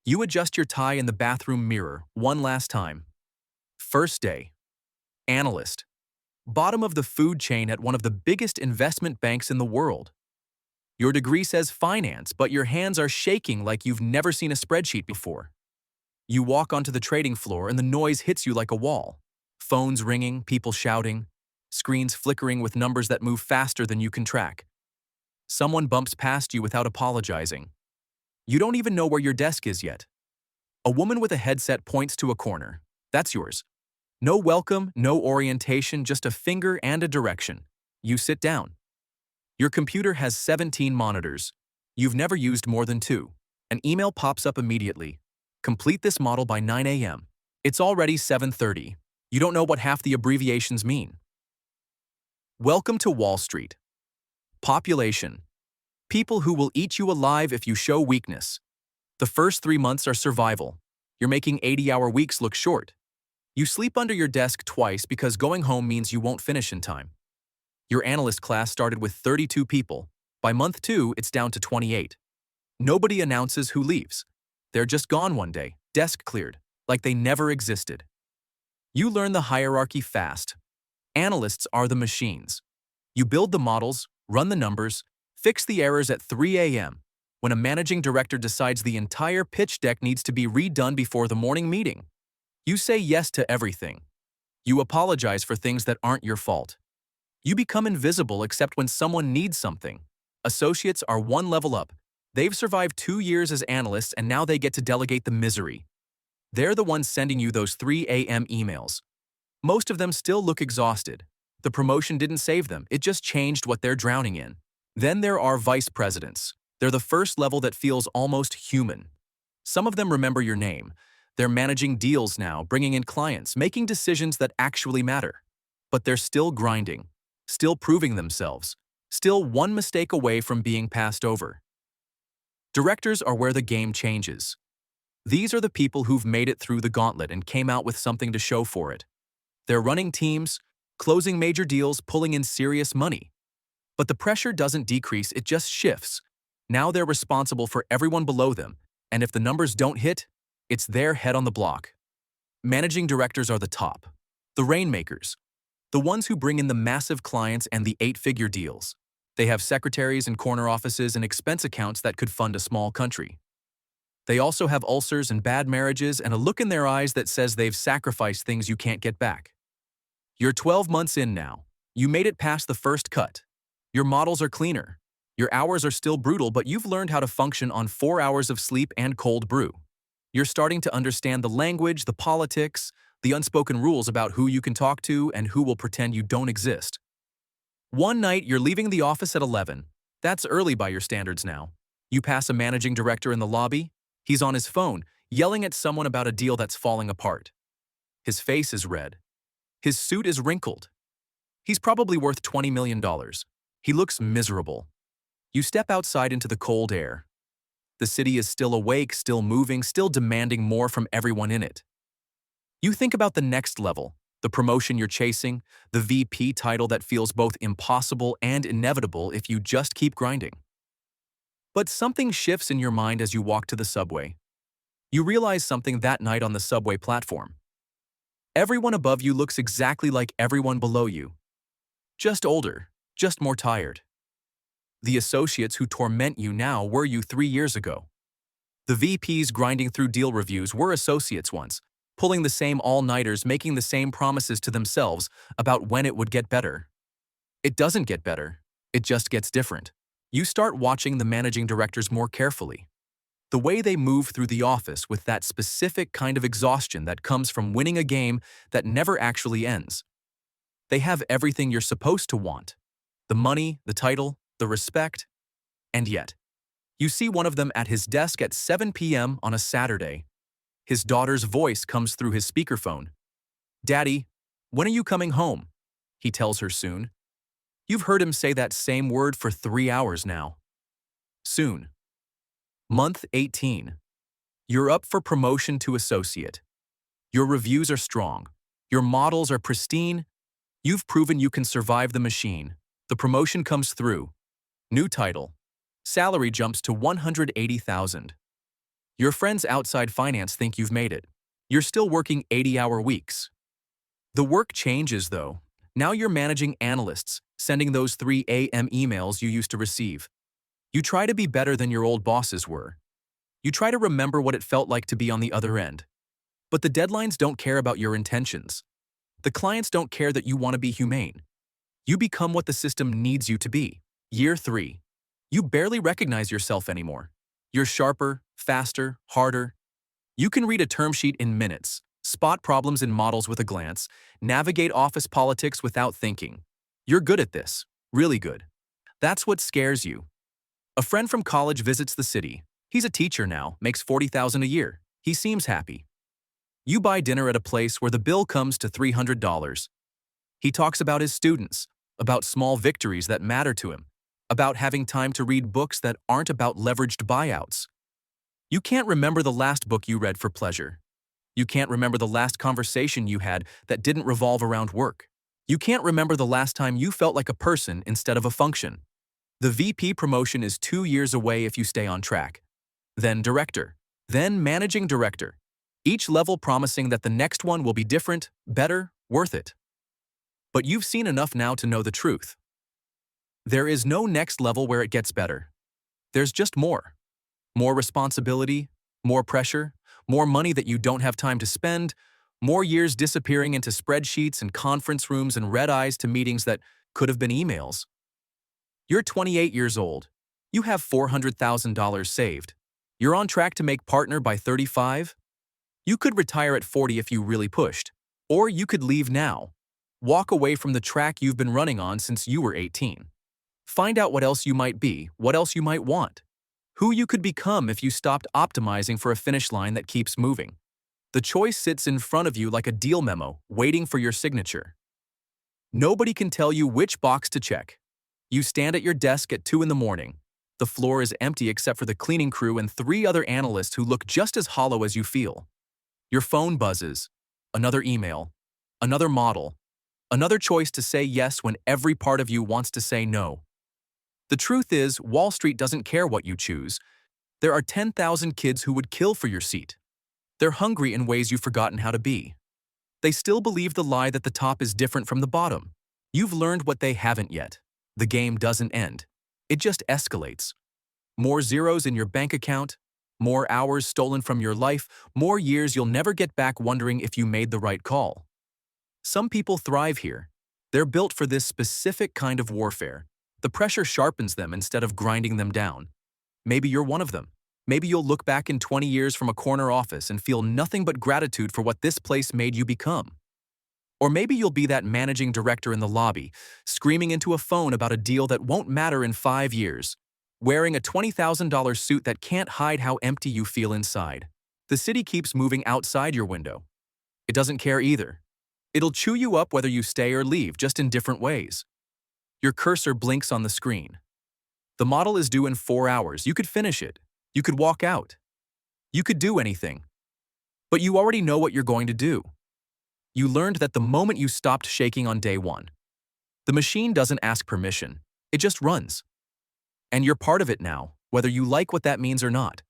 You adjust your tie in the bathroom mirror one last time. First day. Analyst. Bottom of the food chain at one of the biggest investment banks in the world. Your degree says finance, but your hands are shaking like you've never seen a spreadsheet before. You walk onto the trading floor and the noise hits you like a wall. Phones ringing, people shouting, screens flickering with numbers that move faster than you can track. Someone bumps past you without apologizing. You don't even know where your desk is yet. A woman with a headset points to a corner. That's yours. No welcome, no orientation, just a finger and a direction. You sit down. Your computer has 17 monitors. You've never used more than 2. An email pops up immediately. Complete this model by 9 a.m. It's already 7:30. You don't know what half the abbreviations mean. Welcome to Wall Street. Population. People who will eat you alive if you show weakness. The first 3 months are survival. You're making 80-hour weeks look short. You sleep under your desk twice because going home means you won't finish in time. Your analyst class started with 32 people. By month 2, it's down to 28. Nobody announces who leaves. They're just gone one day, desk cleared, like they never existed. You learn the hierarchy fast. Analysts are the machines. You build the models, run the numbers, fix the errors at 3 a.m. when a managing director decides the entire pitch deck needs to be redone before the morning meeting. You say yes to everything. You apologize for things that aren't your fault. You become invisible except when someone needs something. Associates are one level up. They've survived 2 years as analysts and now they get to delegate the misery. They're the ones sending you those 3 a.m. emails. Most of them still look exhausted. The promotion didn't save them, it just changed what they're drowning in. Then there are vice presidents. They're the first level that feels almost human. Some of them remember your name. They're managing deals now, bringing in clients, making decisions that actually matter. But they're still grinding, still proving themselves, still one mistake away from being passed over. Directors are where the game changes. These are the people who've made it through the gauntlet and came out with something to show for it. They're running teams, closing major deals, pulling in serious money. But the pressure doesn't decrease, it just shifts. Now they're responsible for everyone below them, and if the numbers don't hit, it's their head on the block. Managing directors are the top, the rainmakers, the ones who bring in the massive clients and the 8-figure deals. They have secretaries and corner offices and expense accounts that could fund a small country. They also have ulcers and bad marriages and a look in their eyes that says they've sacrificed things you can't get back. You're 12 months in now. You made it past the first cut. Your models are cleaner. Your hours are still brutal, but you've learned how to function on 4 hours of sleep and cold brew. You're starting to understand the language, the politics, the unspoken rules about who you can talk to and who will pretend you don't exist. One night, you're leaving the office at 11. That's early by your standards now. You pass a managing director in the lobby. He's on his phone, yelling at someone about a deal that's falling apart. His face is red. His suit is wrinkled. He's probably worth $20 million. He looks miserable. You step outside into the cold air. The city is still awake, still moving, still demanding more from everyone in it. You think about the next level, the promotion you're chasing, the VP title that feels both impossible and inevitable if you just keep grinding. But something shifts in your mind as you walk to the subway. You realize something that night on the subway platform. Everyone above you looks exactly like everyone below you. Just older, just more tired. The associates who torment you now were you 3 years ago. The VPs grinding through deal reviews were associates once, pulling the same all-nighters, making the same promises to themselves about when it would get better. It doesn't get better, it just gets different. You start watching the managing directors more carefully. The way they move through the office with that specific kind of exhaustion that comes from winning a game that never actually ends. They have everything you're supposed to want. The money, the title, the respect. And yet, you see one of them at his desk at 7 p.m. on a Saturday. His daughter's voice comes through his speakerphone. "Daddy, when are you coming home?" he tells her soon. You've heard him say that same word for 3 hours now. Soon. Month 18. You're up for promotion to associate. Your reviews are strong. Your models are pristine. You've proven you can survive the machine. The promotion comes through. New title. Salary jumps to $180,000. Your friends outside finance think you've made it. You're still working 80-hour weeks. The work changes, though. Now you're managing analysts, sending those 3 a.m. emails you used to receive. You try to be better than your old bosses were. You try to remember what it felt like to be on the other end. But the deadlines don't care about your intentions. The clients don't care that you want to be humane. You become what the system needs you to be. Year 3. You barely recognize yourself anymore. You're sharper, faster, harder. You can read a term sheet in minutes, spot problems in models with a glance, navigate office politics without thinking. You're good at this. Really good. That's what scares you. A friend from college visits the city. He's a teacher now, makes $40,000 a year. He seems happy. You buy dinner at a place where the bill comes to $300. He talks about his students, about small victories that matter to him, about having time to read books that aren't about leveraged buyouts. You can't remember the last book you read for pleasure. You can't remember the last conversation you had that didn't revolve around work. You can't remember the last time you felt like a person instead of a function. The VP promotion is 2 years away if you stay on track. Then director. Then managing director. Each level promising that the next one will be different, better, worth it. But you've seen enough now to know the truth. There is no next level where it gets better. There's just more. More responsibility, more pressure, more money that you don't have time to spend, more years disappearing into spreadsheets and conference rooms and red eyes to meetings that could have been emails. You're 28 years old. You have $400,000 saved. You're on track to make partner by 35. You could retire at 40 if you really pushed. Or you could leave now. Walk away from the track you've been running on since you were 18. Find out what else you might be, what else you might want. Who you could become if you stopped optimizing for a finish line that keeps moving. The choice sits in front of you like a deal memo, waiting for your signature. Nobody can tell you which box to check. You stand at your desk at 2 in the morning. The floor is empty except for the cleaning crew and 3 other analysts who look just as hollow as you feel. Your phone buzzes. Another email. Another model. Another choice to say yes when every part of you wants to say no. The truth is, Wall Street doesn't care what you choose. There are 10,000 kids who would kill for your seat. They're hungry in ways you've forgotten how to be. They still believe the lie that the top is different from the bottom. You've learned what they haven't yet. The game doesn't end. It just escalates. More zeros in your bank account, more hours stolen from your life, more years you'll never get back wondering if you made the right call. Some people thrive here. They're built for this specific kind of warfare. The pressure sharpens them instead of grinding them down. Maybe you're one of them. Maybe you'll look back in 20 years from a corner office and feel nothing but gratitude for what this place made you become. Or maybe you'll be that managing director in the lobby, screaming into a phone about a deal that won't matter in 5 years, wearing a $20,000 suit that can't hide how empty you feel inside. The city keeps moving outside your window. It doesn't care either. It'll chew you up whether you stay or leave, just in different ways. Your cursor blinks on the screen. The model is due in 4 hours. You could finish it. You could walk out. You could do anything. But you already know what you're going to do. You learned that the moment you stopped shaking on day 1. The machine doesn't ask permission. It just runs. And you're part of it now, whether you like what that means or not.